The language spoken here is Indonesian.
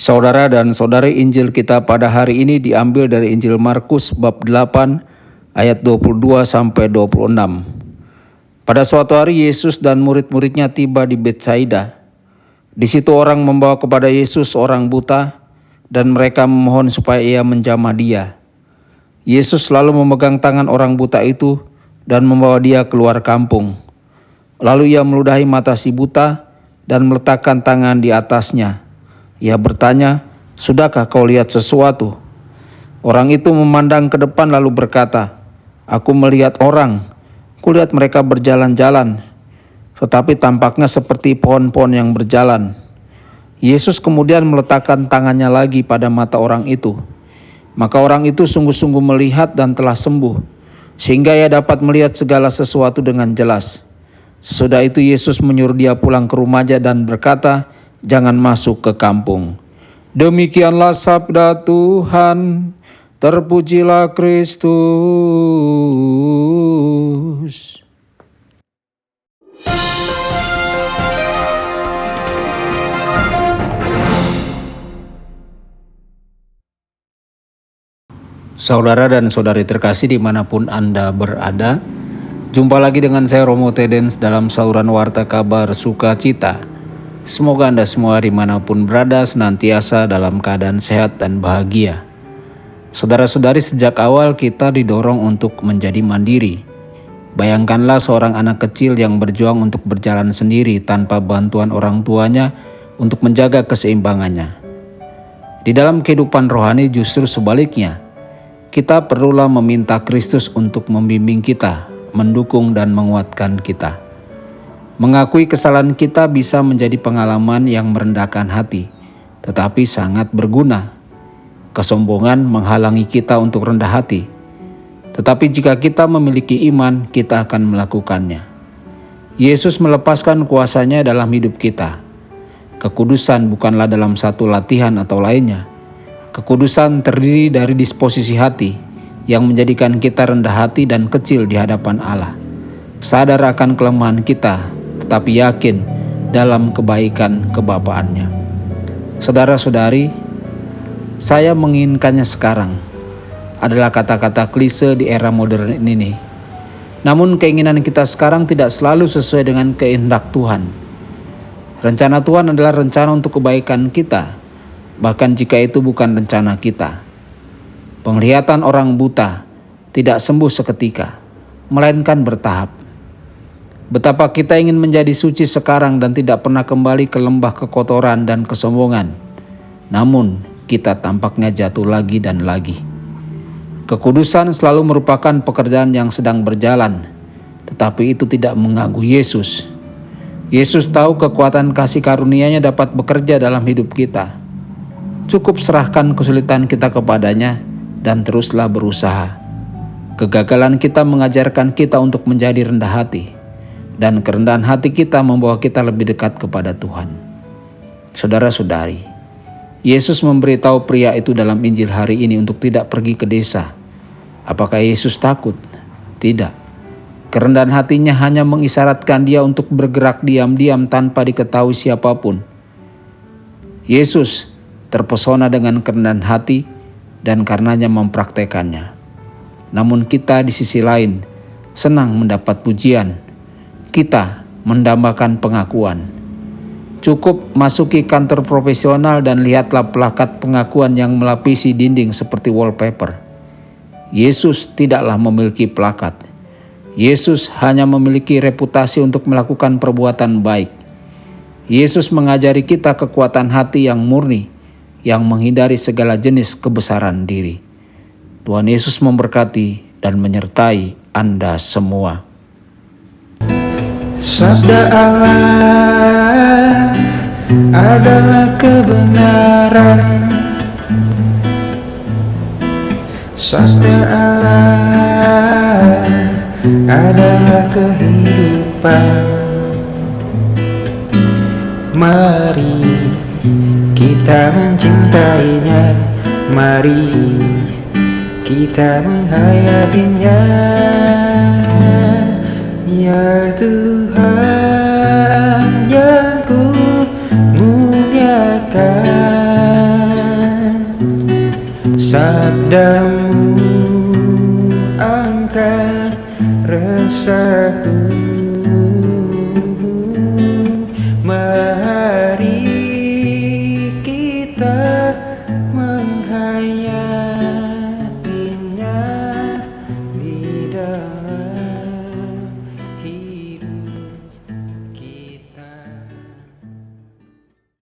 Saudara dan saudari, Injil kita pada hari ini diambil dari Injil Markus bab 8 ayat 22 sampai 26. Pada suatu hari Yesus dan murid-muridnya tiba di Betsaida. Di situ orang membawa kepada Yesus orang buta dan mereka memohon supaya ia menjamah dia. Yesus lalu memegang tangan orang buta itu dan membawa dia keluar kampung. Lalu ia meludahi mata si buta dan meletakkan tangan di atasnya. Ia bertanya, "Sudahkah kau lihat sesuatu?" Orang itu memandang ke depan lalu berkata, "Aku melihat orang, kulihat mereka berjalan-jalan, tetapi tampaknya seperti pohon-pohon yang berjalan." Yesus kemudian meletakkan tangannya lagi pada mata orang itu. Maka orang itu sungguh-sungguh melihat dan telah sembuh, sehingga ia dapat melihat segala sesuatu dengan jelas. Sesudah itu Yesus menyuruh dia pulang ke rumahnya dan berkata, "Jangan masuk ke kampung." Demikianlah sabda Tuhan. Terpujilah Kristus. Saudara dan saudari terkasih dimanapun Anda berada, jumpa lagi dengan saya Romo Tedens dalam saluran Warta Kabar Sukacita. Semoga Anda semua dimanapun berada senantiasa dalam keadaan sehat dan bahagia. Saudara-saudari, sejak awal kita didorong untuk menjadi mandiri. Bayangkanlah seorang anak kecil yang berjuang untuk berjalan sendiri tanpa bantuan orang tuanya untuk menjaga keseimbangannya. Di dalam kehidupan rohani justru sebaliknya. Kita perlulah meminta Kristus untuk membimbing kita, mendukung dan menguatkan kita. Mengakui kesalahan kita bisa menjadi pengalaman yang merendahkan hati, tetapi sangat berguna. Kesombongan menghalangi kita untuk rendah hati, tetapi jika kita memiliki iman, kita akan melakukannya. Yesus melepaskan kuasanya dalam hidup kita. Kekudusan bukanlah dalam satu latihan atau lainnya. Kekudusan terdiri dari disposisi hati yang menjadikan kita rendah hati dan kecil di hadapan Allah. Sadar akan kelemahan kita, tetapi yakin dalam kebaikan kebapaannya. Saudara-saudari, saya menginginkannya sekarang adalah kata-kata klise di era modern ini. Namun keinginan kita sekarang tidak selalu sesuai dengan kehendak Tuhan. Rencana Tuhan adalah rencana untuk kebaikan kita, bahkan jika itu bukan rencana kita. Penglihatan orang buta tidak sembuh seketika, melainkan bertahap. Betapa kita ingin menjadi suci sekarang dan tidak pernah kembali ke lembah kekotoran dan kesombongan. Namun, kita tampaknya jatuh lagi dan lagi. Kekudusan selalu merupakan pekerjaan yang sedang berjalan, tetapi itu tidak mengganggu Yesus. Yesus tahu kekuatan kasih karunia-Nya dapat bekerja dalam hidup kita. Cukup serahkan kesulitan kita kepadanya dan teruslah berusaha. Kegagalan kita mengajarkan kita untuk menjadi rendah hati, dan kerendahan hati kita membawa kita lebih dekat kepada Tuhan. Saudara-saudari, Yesus memberitahu pria itu dalam Injil hari ini untuk tidak pergi ke desa. Apakah Yesus takut? Tidak. Kerendahan hatinya hanya mengisyaratkan dia untuk bergerak diam-diam tanpa diketahui siapapun. Yesus terpesona dengan kerendahan hati dan karenanya mempraktekannya. Namun kita di sisi lain senang mendapat pujian. Kita mendambakan pengakuan. Cukup masuki kantor profesional dan lihatlah plakat pengakuan yang melapisi dinding seperti wallpaper. Yesus tidaklah memiliki plakat. Yesus hanya memiliki reputasi untuk melakukan perbuatan baik. Yesus mengajari kita kekuatan hati yang murni, yang menghindari segala jenis kebesaran diri. Tuhan Yesus memberkati dan menyertai Anda semua. Sabda Allah adalah kebenaran. Sabda Allah adalah kehidupan. Mari kita mencintainya, mari kita menghayatinya. Ya Tuhan yang ku muliakan, sabdamu angkat resahku.